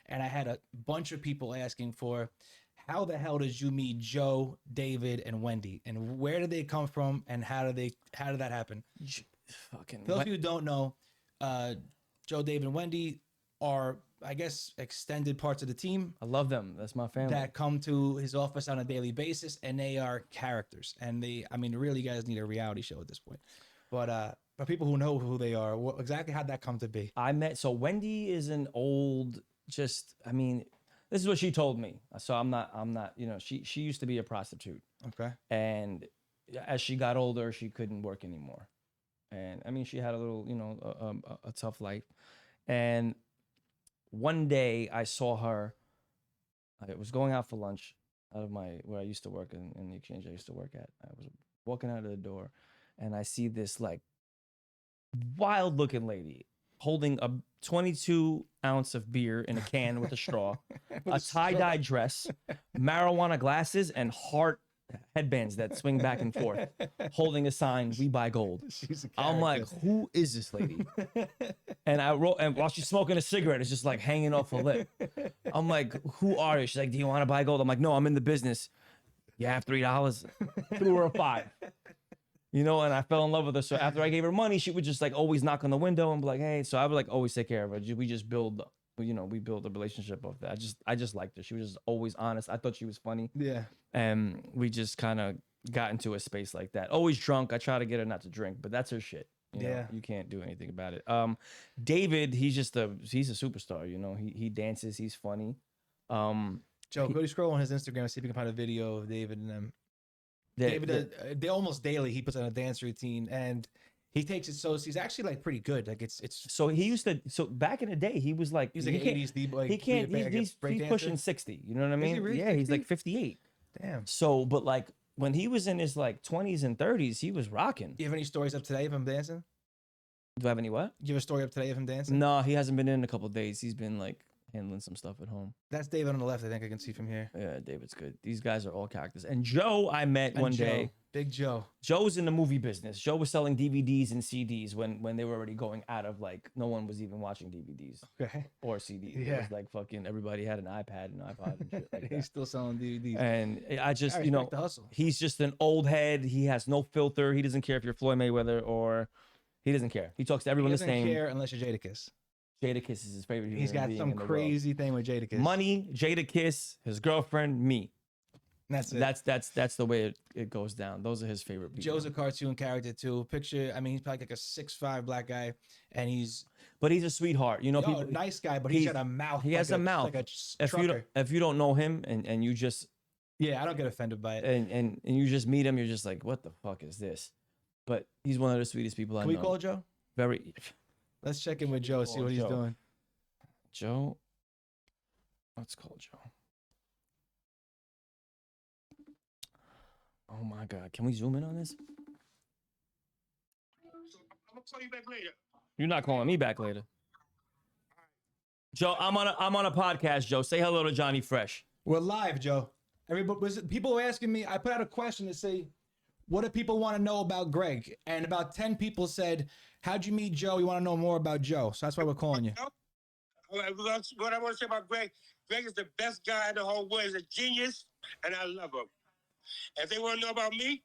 and I had a bunch of people asking for how the hell did you meet Joe, David, and Wendy, and where did they come from, and how did that happen? Fucking For those of you who don't know, Joe, David, and Wendy are, I guess, extended parts of the team I love them. That's my family. that come to his office on a daily basis, and they are characters. And I mean, really, you guys need a reality show at this point. But people who know who they are, exactly how'd that come to be? So Wendy is an old, I mean, this is what she told me. So I'm not, she used to be a prostitute. Okay. And as she got older, she couldn't work anymore. And I mean, she had a little, a tough life. And one day I saw her, I was going out for lunch out of where I used to work in the exchange I used to work at. I was walking out of the door and I see this like wild looking lady holding a 22-ounce of beer in a can with a straw, a tie-dye dress, marijuana glasses, and heart headbands that swing back and forth, holding a sign, "We buy gold." I'm like, who is this lady? And and while she's smoking a cigarette, it's just like hanging off her lip. I'm like, who are you? She's like, do you want to buy gold? I'm like, no, I'm in the business. You have $3? Threw her a $5. And I fell in love with her. So after I gave her money, she would just like always knock on the window and be like, hey. So I would like always take care of her. We just build, we built a relationship of that. I just liked her. She was just always honest. I thought she was funny. Yeah. And we just kind of got into a space like that. Always drunk. I try to get her not to drink, but that's her shit. You can't do anything about it. David, he's a superstar. He dances. He's funny. Joe, go to scroll on his Instagram and see if you can find a video of David and them. David, they almost daily he puts on a dance routine, and he takes it so he's actually like pretty good. Like it's. So he used to. So back in the day, he was like he's like 80s. Like, he can't. He's pushing 60. You know what I mean? Really yeah, 60? He's like 58. Damn. So, but like when he was in his like 20s and 30s, he was rocking. Do you have any stories up today of him dancing? Do I have any what? Do you have a story up today of him dancing? No, he hasn't been in a couple of days. He's been like handling some stuff at home. That's David on the left. I think I can see from here. Yeah, David's good. These guys are all characters. And Joe, I met one day. Big Joe. Joe's in the movie business. Joe was selling DVDs and CDs when they were already going out of like no one was even watching DVDs or CDs. Yeah. It was like fucking everybody had an iPad and iPod and shit like that. He's still selling DVDs. And I just, the hustle. He's just an old head. He has no filter. He doesn't care if you're Floyd Mayweather or he doesn't care. He talks to everyone the same. He doesn't care unless you're Jadakiss. Jadakiss is his favorite. He's got some crazy thing with Jadakiss. Money, Jadakiss, his girlfriend, me. That's it. That's the way it goes down. Those are his favorite people. Joe's a cartoon character too. Picture, I mean, he's probably like a 6'5" black guy, and he's a sweetheart. People, nice guy, but he's got a mouth. He has a mouth. Like a if you don't know him and you just I don't get offended by it. And you just meet him, you're just like, what the fuck is this? But he's one of the sweetest people I know. Can we call Joe? Very. Let's check in with Joe, see what he's doing. Joe. Let's call Joe. Oh my God. Can we zoom in on this? I'm gonna call you back later. You're not calling me back later. Joe, I'm on a podcast, Joe. Say hello to Johnny Fresh. We're live, Joe. People were asking me, I put out a question to say, what do people want to know about Greg? And about 10 people said, how'd you meet Joe? We want to know more about Joe. So that's why we're calling you. What I want to say about Greg is the best guy in the whole world. He's a genius, and I love him. If they want to know about me,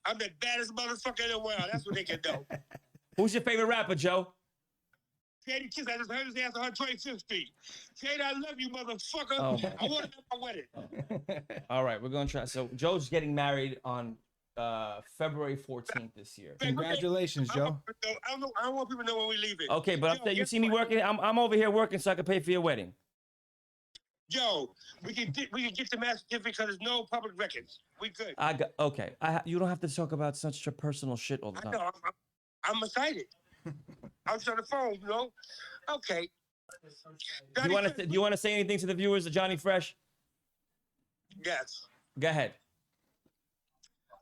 I'm the baddest motherfucker in the world. That's what they can know. Who's your favorite rapper, Joe? Shady Kiss, I just heard his ass on 125th Street. Shady, I love you, motherfucker. Oh. I want to know my wedding. All right, we're going to try. So Joe's getting married on February 14th this year. Congratulations, Joe. I don't want people to know when we're leaving. Okay, but you see me working. I'm over here working so I can pay for your wedding. Joe, we can get the marriage certificate because there's no public records. We good. Okay. You don't have to talk about such a personal shit all the time. I know. I'm excited. I was on the phone, Okay. Do you want to say anything to the viewers of Johnny Fresh? Yes. Go ahead.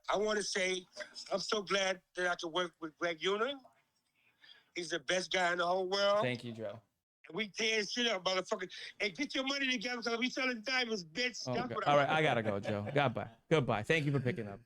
I want to say I'm so glad that I could work with Greg Una. He's the best guy in the whole world. Thank you, Joe. And we tear shit up, motherfucker. And get your money together because we selling diamonds, bitch. Oh, all right, I gotta go, Joe. Goodbye. Thank you for picking up.